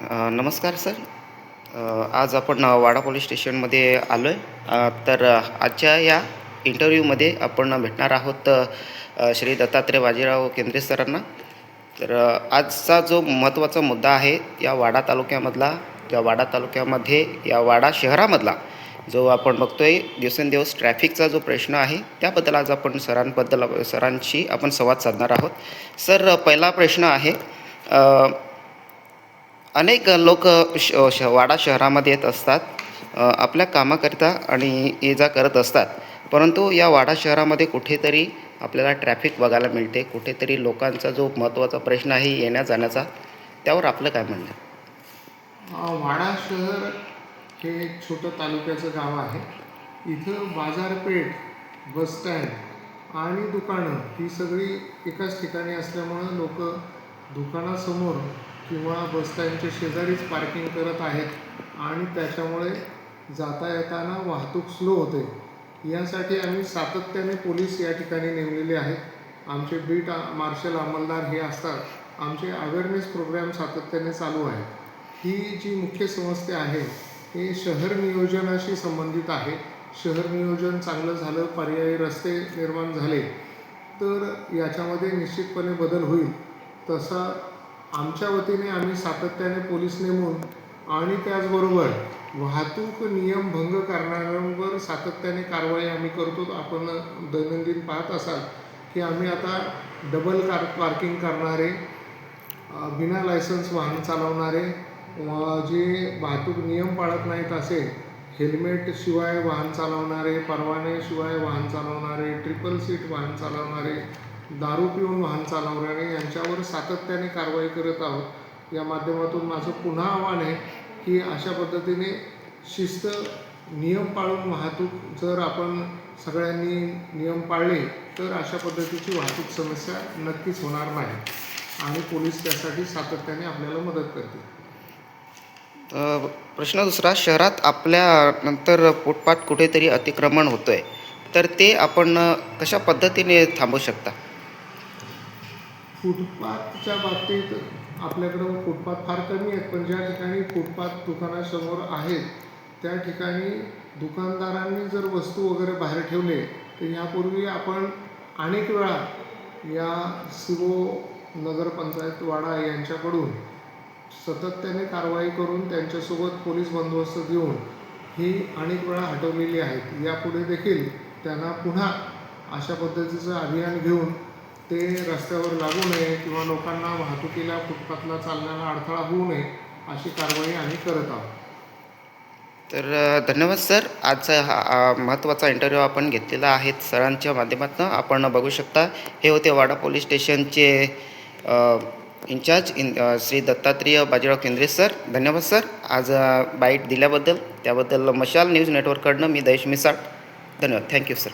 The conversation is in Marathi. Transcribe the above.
नमस्कार सर. आज आपण वाडा पोलीस स्टेशनमध्ये आलो आहे. तर आजच्या या इंटरव्ह्यूमध्ये आपण भेटणार आहोत श्री दत्तात्रय बाजीराव केंद्रे सरांना. तर आजचा जो महत्त्वाचा मुद्दा आहे या वाडा तालुक्यामधला, या वाडा तालुक्यामध्ये या वाडा शहरामधला जो आपण बघतोय दिवसेंदिवस ट्रॅफिकचा जो प्रश्न आहे त्याबद्दल आज आपण सरांशी आपण संवाद साधणार आहोत. सर, पहिला प्रश्न आहे, अनेक लोक वाडा शहरामध्ये येत असतात आपल्या कामाकरिता आणि ये जा करत असतात. परंतु या वाडा शहरामध्ये कुठेतरी आपल्याला ट्रॅफिक बघायला मिळते. कुठेतरी लोकांचा जो महत्त्वाचा प्रश्न आहे येण्या जाण्याचा, त्यावर आपलं काय म्हणणं आहे? वाडा शहर हे एक छोटं तालुक्याचं गाव आहे. इथं बाजारपेठ, बसस्टँड आणि दुकानं ही सगळी एकाच ठिकाणी असल्यामुळं लोक दुकानासमोर किंवा बसस्टँडच्या शेजारीच पार्किंग करत आहेत आणि त्याच्यामुळे जाता येताना वाहतूक स्लो होते. यासाठी आम्ही सातत्याने पोलीस या ठिकाणी नेमलेले आहेत. आमचे बीट मार्शल अंमलदार हे असतात. आमचे अवेअरनेस प्रोग्राम सातत्याने चालू आहेत. ही जी मुख्य समस्या आहे हे शहर नियोजनाशी संबंधित आहे. शहर नियोजन चांगलं झालं, पर्यायी रस्ते निर्माण झाले तर याच्यामध्ये निश्चितपणे बदल होईल. तसा आमच्या वतीने आम्ही सातत्याने पोलीस नेमून आणि त्याचबरोबर वाहतूक नियम भंग करणाऱ्यांवर सातत्याने कारवाई आम्ही करतो. आपण दैनंदिन पाहत असाल की आम्ही आता डबल पार्किंग करणारे, बिना लायसन्स वाहन चालवणारे, जे वाहतूक नियम पाळत नाहीत असे हेल्मेटशिवाय वाहन चालवणारे, परवान्याशिवाय वाहन चालवणारे, ट्रिपल सीट वाहन चालवणारे, दारू पिऊन वाहन चालवणारे यांच्यावर सातत्याने कारवाई करत आहोत. या माध्यमातून माझं पुन्हा आव्हान आहे की अशा पद्धतीने शिस्त, नियम पाळून वाहतूक जर आपण सगळ्यांनी नियम पाळले तर अशा पद्धतीची वाहतूक समस्या नक्कीच होणार नाही आणि पोलीस त्यासाठी सातत्याने आपल्याला मदत करतील. प्रश्न दुसरा, शहरात आपल्यानंतर फुटपाथ कुठेतरी अतिक्रमण होतो आहे, तर ते आपण कशा पद्धतीने थांबवू शकता? फुटपाथच्या बाबतीत आपल्याकडं फुटपाथ फार कमी आहेत, पण ज्या ठिकाणी फुटपाथ दुकानासमोर आहेत त्या ठिकाणी दुकानदारांनी जर वस्तू वगैरे बाहेर ठेवले तर यापूर्वी आपण अनेक वेळा या सिवो नगरपंचायत वाडा यांच्याकडून सातत्याने कारवाई करून त्यांच्यासोबत पोलीस बंदोबस्त देऊन ही अनेक वेळा हटवलेली आहेत. यापुढे देखील त्यांना पुन्हा अशा पद्धतीचं अभियान घेऊन ते रस्त्यावर लागू नये किंवा लोकांना वाहतुकीला, फुटपाथला चालण्याला अडथळा होऊ नये अशी कारवाई आम्ही करत आहोत. तर धन्यवाद सर. आजचा हा महत्त्वाचा इंटरव्ह्यू आपण घेतलेला आहे सरांच्या माध्यमातून. आपण बघू शकता, हे होते वाडा पोलीस स्टेशनचे इंचार्ज श्री दत्तात्रय बाजीराव केंद्रे सर. धन्यवाद सर आज बाईट दिल्याबद्दल. त्याबद्दल मशाल न्यूज नेटवर्ककडनं मी दयेश मिसाळ. धन्यवाद. Thank you sir.